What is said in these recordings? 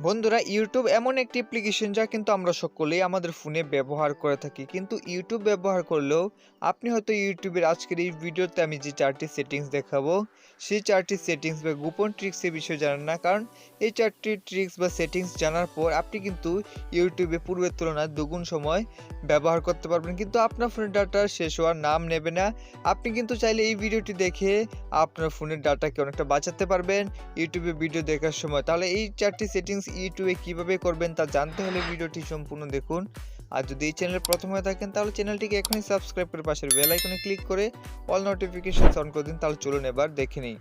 বন্ধুরা ইউটিউব এমন একটি অ্যাপ্লিকেশন যা কিন্তু আমরা সকলেই আমাদের ফোনে ব্যবহার করে থাকি, কিন্তু ইউটিউব ব্যবহার করলেও আপনি হয়তো ইউটিউবের আজকের এই ভিডিওতে আমি যে চারটি সেটিংস দেখাবো সেই চারটি সেটিংস বা গোপন ট্রিক্সের বিষয়ে জানেন না। কারণ এই চারটি ট্রিক্স বা সেটিংস জানার পর আপনি কিন্তু ইউটিউবে পূর্বের তুলনায় দুগুণ সময় ব্যবহার করতে পারবেন, কিন্তু আপনার ফোনের ডাটা শেষ হওয়ার নাম নেবে না। আপনি কিন্তু চাইলে এই ভিডিওটি দেখে আপনার ফোনের ডাটাকে অনেকটা বাঁচাতে পারবেন ইউটিউবে ভিডিও দেখার সময়। তাহলে এই চারটি সেটিংস ইউটিউবে কিভাবে করবেন তা জানতে হলে ভিডিওটি সম্পূর্ণ দেখুন। আর যদি এই চ্যানেলে প্রথম হয়ে থাকেন তাহলে চ্যানেলটিকে এখনই সাবস্ক্রাইব করে পাশের বেল আইকনে ক্লিক করে অল নোটিফিকেশনস অন করে দিন। তাহলে চলুন এবার দেখে নিই।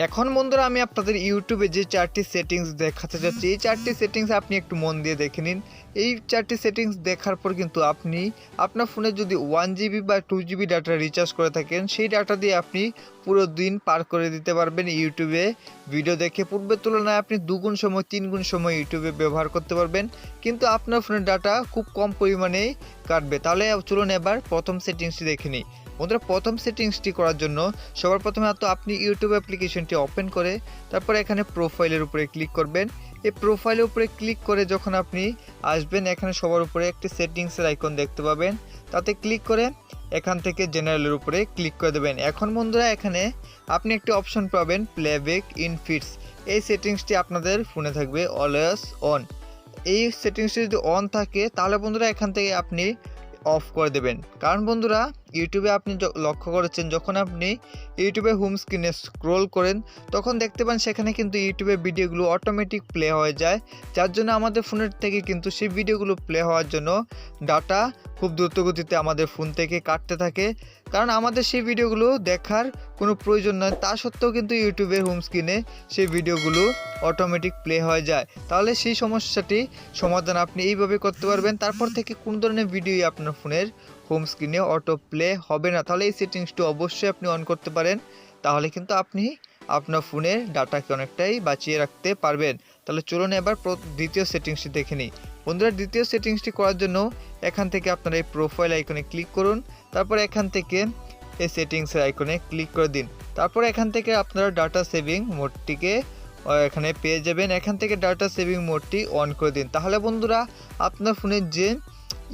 এখন বন্ধুরা আমি আপনাদের ইউটিউবে যে চারটি সেটিংস দেখাতে যাচ্ছি এই চারটি সেটিংস আপনি একটু মন দিয়ে দেখে নিন। এই চারটি সেটিংস দেখার পর কিন্তু আপনি আপনার ফোনে যদি 1 GB বা 2 GB ডাটা রিচার্জ করে থাকেন সেই ডাটা দিয়ে আপনি পুরো দিন পার করে দিতে পারবেন ইউটিউবে ভিডিও দেখে। পূর্বের তুলনায় আপনি দুগুণ সময় 3 গুণ সময় ইউটিউবে ব্যবহার করতে পারবেন, কিন্তু আপনার ফোনের ডাটা খুব কম পরিমাণেই কাটবে। তাহলে চলুন এবার প্রথম সেটিংসটি দেখে নিই। বন্ধুরা প্রথম সেটিংসটি করার জন্য সবার প্রথমে তো আপনি ইউটিউব অ্যাপ্লিকেশনটি ওপেন করে তারপর এখানে প্রোফাইলের উপরে ক্লিক করবেন। এই প্রোফাইলের উপরে ক্লিক করে যখন আপনি আসবেন এখানে সবার উপরে একটি সেটিংসের আইকন দেখতে পাবেন, তাতে ক্লিক করে এখান থেকে জেনারেলের উপরে ক্লিক করে দেবেন। এখন বন্ধুরা এখানে আপনি একটি অপশন পাবেন প্লেব্যাক ইন ফিডস। এই সেটিংসটি আপনাদের ফোনে থাকবে অলওয়েজ অন। এই সেটিংসটি যদি অন থাকে তাহলে বন্ধুরা এখান থেকে আপনি অফ করে দেবেন। কারণ বন্ধুরা ইউটিউবে আপনি লক্ষ্য করেছেন যখন আপনি ইউটিউবে হোম স্ক্রিনে স্ক্রোল করেন তখন দেখতে পান সেখানে কিন্তু ইউটিউবে ভিডিওগুলো অটোমেটিক প্লে হয়ে যায়, যার জন্য আমাদের ফোনের থেকে কিন্তু সেই ভিডিওগুলো প্লে হওয়ার জন্য ডাটা খুব দ্রুতগতিতে আমাদের ফোন থেকে কাটতে থাকে। কারণ আমাদের সেই ভিডিওগুলো দেখার কোনো প্রয়োজন নয়, তা সত্ত্বেও কিন্তু ইউটিউবের হোম স্ক্রিনে সেই ভিডিওগুলো অটোমেটিক প্লে হয়ে যায়। তাহলে সেই সমস্যাটি সমাধান আপনি এইভাবে করতে পারবেন। তারপর থেকে কোন ধরনের ভিডিওই আপনার ফোনের হোম স্ক্রিনে অটো প্লে হবে না। তাহলে এই সেটিংসটি অবশ্যই আপনি অন করতে পারেন, তাহলে কিন্তু আপনি আপনার ফোনের ডাটাকে অনেকটাই বাঁচিয়ে রাখতে পারবেন। তাহলে চলুন এবার দ্বিতীয় সেটিংসটি দেখে নিই। বন্ধুরা দ্বিতীয় সেটিংসটি করার জন্য এখান থেকে আপনারা এই প্রোফাইল আইকনে ক্লিক করুন, তারপর এখান থেকে এই সেটিংসের আইকনে ক্লিক করে দিন। তারপর এখান থেকে আপনারা ডাটা সেভিং মোডটিকে এখানে পেয়ে যাবেন। এখান থেকে ডাটা সেভিং মোডটি অন করে দিন। তাহলে বন্ধুরা আপনার ফোনের যে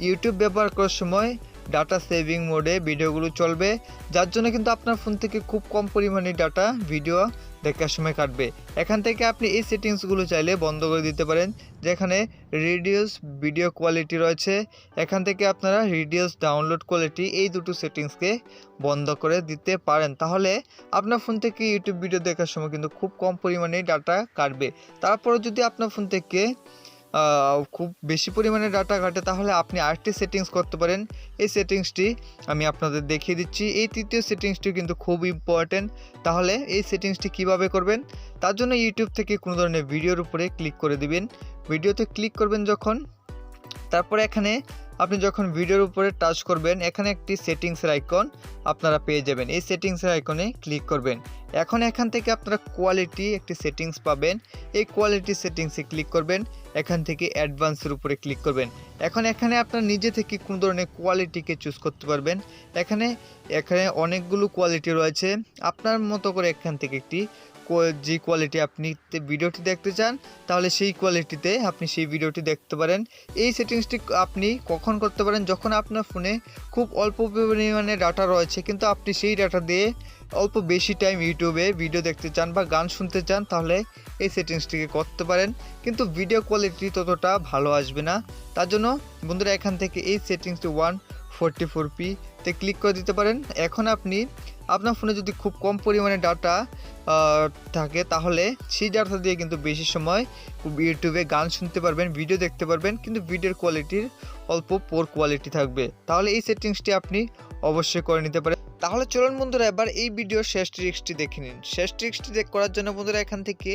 ইউটিউব ব্যবহার করার সময় ডাটা সেভিং মোডে ভিডিওগুলো চলবে, যার জন্য কিন্তু আপনার ফোন থেকে খুব কম পরিমাণে ডাটা ভিডিও দেখার সময় কাটবে। এখান থেকে আপনি এই সেটিংসগুলো চাইলে বন্ধ করে দিতে পারেন, যেখানে রিডিউস ভিডিও কোয়ালিটি রয়েছে। এখান থেকে আপনারা রিডিউস ডাউনলোড কোয়ালিটি এই দুটো সেটিংসকে বন্ধ করে দিতে পারেন। তাহলে আপনার ফোন থেকে ইউটিউব ভিডিও দেখার সময় কিন্তু খুব কম পরিমাণে ডাটা কাটবে। তারপরে যদি আপনার ফোন থেকে খুব বেশি পরিমাণে ডাটা কাটে তাহলে আপনি আরেকটি সেটিংস করতে পারেন। এই সেটিংসটি আমি আপনাদের দেখিয়ে দিচ্ছি। এই তৃতীয় সেটিংসটি কিন্তু খুব ইম্পর্টেন্ট। তাহলে এই সেটিংসটি কিভাবে করবেন, তার জন্য ইউটিউব থেকে কোনো ধরনের ভিডিওর উপরে ক্লিক করে দিবেন। ভিডিওতে ক্লিক করবেন যখন, তারপরে এখানে আপনি যখন ভিডিওর উপরে টাচ করবেন এখানে একটি সেটিংসের আইকন আপনারা পেয়ে যাবেন। এই সেটিংসের আইকনে ক্লিক করবেন। এখন এখান থেকে আপনারা কোয়ালিটি একটি সেটিংস পাবেন, এই কোয়ালিটি সেটিংসে ক্লিক করবেন। এখান থেকে অ্যাডভান্সের উপরে ক্লিক করবেন। এখন এখানে আপনার নিজে থেকে কোন ধরনের কোয়ালিটিকে চুজ করতে পারবেন। এখানে অনেকগুলো কোয়ালিটি রয়েছে, আপনার মতো করে এখান থেকে একটি যে কোয়ালিটি আপনি ভিডিওটি দেখতে চান তাহলে সেই কোয়ালিটিতে আপনি সেই ভিডিওটি দেখতে পারেন। এই সেটিংসটি আপনি কখন করতে পারেন, যখন আপনার ফোনে খুব অল্প পরিমাণে ডাটা রয়েছে কিন্তু আপনি সেই ডাটা দিয়ে অল্প বেশি টাইম ইউটিউবে ভিডিও দেখতে চান বা গান শুনতে চান, তাহলে এই সেটিংসটিকে করতে পারেন। কিন্তু ভিডিও কোয়ালিটি ততটা ভালো আসবে না, তার জন্য বন্ধুরা এখান থেকে এই সেটিংসটি 144p তে ক্লিক করে দিতে পারেন। এখন আপনি আপনার ফোনে যদি খুব কম পরিমাণে ডাটা থাকে তাহলে সেই ডাটা দিয়ে কিন্তু বেশি সময় ইউটিউবে গান শুনতে পারবেন, ভিডিও দেখতে পারবেন, কিন্তু ভিডিওর কোয়ালিটির অল্প পোর কোয়ালিটি থাকবে। তাহলে এই সেটিংসটি আপনি অবশ্যই করে নিতে পারেন। তাহলে চলুন বন্ধুরা এবার এই ভিডিওর শেষ ট্রিক্সটি দেখে নিন। শেষ ট্রিক্সটি করার জন্য বন্ধুরা এখান থেকে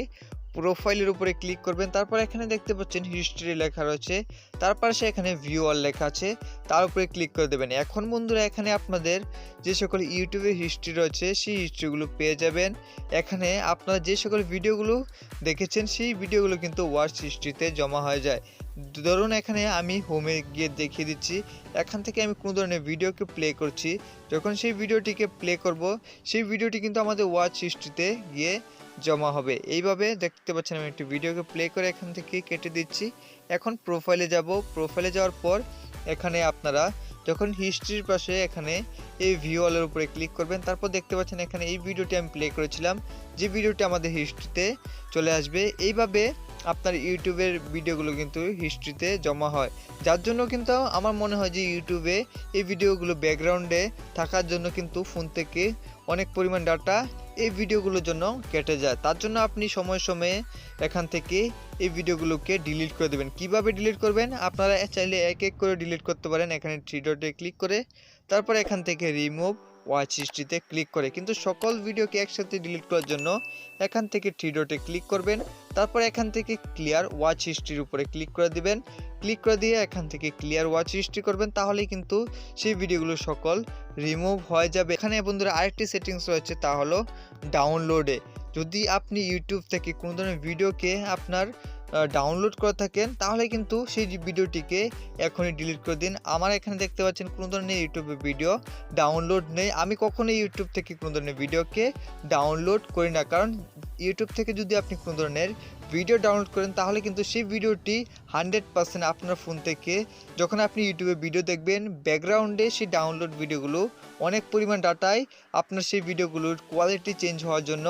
প্রোফাইলের উপরে ক্লিক করবেন। তারপর এখানে দেখতে পাচ্ছেন হিস্ট্রি লেখা রয়েছে, তারপর এখানে ভিউ অল লেখা আছে, তার উপরে ক্লিক করে দেবেন। এখন বন্ধুরা এখানে আপনাদের যে সকল ইউটিউবে হিস্ট্রি রয়েছে সেই হিস্ট্রিগুলো পেয়ে যাবেন। এখানে আপনারা যে সকল ভিডিওগুলো দেখেছেন সেই ভিডিওগুলো কিন্তু ওয়াচ হিস্ট্রিতে জমা হয়ে যায়। ধরুন এখানে আমি হোমে গিয়ে দেখিয়ে দিচ্ছি, এখান থেকে আমি কোনো ধরনের ভিডিওকে প্লে করছি, যখন সেই ভিডিওটিকে প্লে করব সেই ভিডিওটি কিন্তু আমাদের ওয়াচ হিস্ট্রিতে গিয়ে জমা হবে। এইভাবে দেখতে পাচ্ছেন আমি একটি ভিডিওকে প্লে করে এখান থেকে কেটে দিচ্ছি। এখন প্রোফাইলে যাব। প্রোফাইলে যাওয়ার পর এখানে আপনারা যখন হিস্ট্রির পাশে এখানে এই ভিউ অলের উপরে ক্লিক করবেন, তারপর দেখতে পাচ্ছেন এখানে এই ভিডিওটি আমি প্লে করেছিলাম, যে ভিডিওটি আমাদের হিস্ট্রিতে চলে আসবে। এইভাবে আপনার ইউটিউবের ভিডিওগুলো কিন্তু হিস্ট্রিতে জমা হয়, যার জন্য কিন্তু আমার মনে হয় যে ইউটিউবে এই ভিডিওগুলো ব্যাকগ্রাউন্ডে থাকার জন্য কিন্তু ফোন থেকে অনেক পরিমাণ ডাটা এই ভিডিওগুলোর জন্য কেটে যায়। তার জন্য আপনি সময়ে সময়ে এখান থেকে এই ভিডিওগুলোকে ডিলিট করে দেবেন। কিভাবে ডিলিট করবেন? আপনারা চাইলে এক এক করে ডিলিট করতে পারেন। এখানে থ্রি ডটে ক্লিক করে তারপর এখান থেকে রিমুভ ওয়াচ হিস্ট্রিতে ক্লিক করে, কিন্তু সকল ভিডিওকে একসাথে ডিলিট করার জন্য এখান থেকে থ্রি ডটে ক্লিক করবেন, তারপর এখান থেকে ক্লিয়ার ওয়াচ হিস্ট্রির উপরে ক্লিক করে দিবেন। ক্লিক করে দিয়ে এখান থেকে ক্লিয়ার ওয়াচ হিস্ট্রি করবেন, তাহলেই কিন্তু সেই ভিডিওগুলো সকল রিমুভ হয়ে যাবে। এখানে বন্ধুরা আরেকটি সেটিংস রয়েছে, তা হলো ডাউনলোডে। যদি আপনি ইউটিউব থেকে কোনো ধরনের ভিডিওকে আপনার ডাউনলোড করে থাকেন, তাহলে কিন্তু সেই ভিডিওটিকে এখনই ডিলিট করে দিন। আমার এখানে দেখতে পাচ্ছেন কোনো ধরনের ইউটিউবে ভিডিও ডাউনলোড নেই। আমি কখনোই ইউটিউব থেকে কোনো ধরনের ভিডিওকে ডাউনলোড করি না, কারণ ইউটিউব থেকে যদি আপনি কোনো ধরনের ভিডিও ডাউনলোড করেন, তাহলে কিন্তু সেই ভিডিওটি 100% আপনার ফোন থেকে যখন আপনি ইউটিউবে ভিডিও দেখবেন, ব্যাকগ্রাউন্ডে সেই ডাউনলোড ভিডিওগুলো অনেক পরিমাণ ডাটায় আপনার সেই ভিডিওগুলোর কোয়ালিটি চেঞ্জ হওয়ার জন্য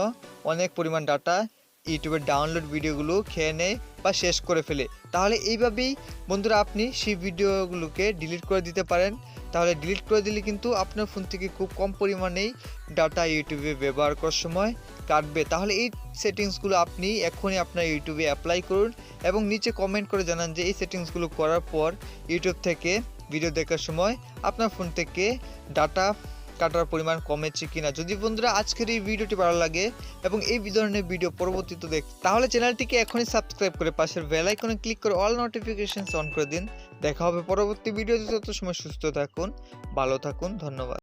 অনেক পরিমাণ ডাটা ইউটিউবের ডাউনলোড ভিডিওগুলো খেয়ে নেয় বা শেষ করে ফেলে। তাহলে এইভাবেই বন্ধুরা আপনি সেই ভিডিওগুলোকে ডিলিট করে দিতে পারেন। তাহলে ডিলিট করে দিলে কিন্তু আপনার ফোন থেকে খুব কম পরিমাণেই ডাটা ইউটিউবে ব্যবহার করার সময় কাটবে। তাহলে এই সেটিংসগুলো আপনি এখনই আপনার ইউটিউবে অ্যাপ্লাই করুন এবং নিচে কমেন্ট করে জানান যে এই সেটিংসগুলো করার পর ইউটিউব থেকে ভিডিও দেখার সময় আপনার ফোন থেকে ডাটা কাটার পরিমাণ কমেছে কিনা। যদি বন্ধুরা আজকের এই ভিডিওটি ভালো লাগে এবং এই ধরনের ভিডিও পরবর্তীতে তাহলে চ্যানেলটিকে এখনই সাবস্ক্রাইব করে পাশের বেল আইকনে ক্লিক করে অল নোটিফিকেশনস অন করে দিন। দেখা হবে পরবর্তী ভিডিওতে। তত সময় সুস্থ থাকুন, ভালো থাকুন, ধন্যবাদ।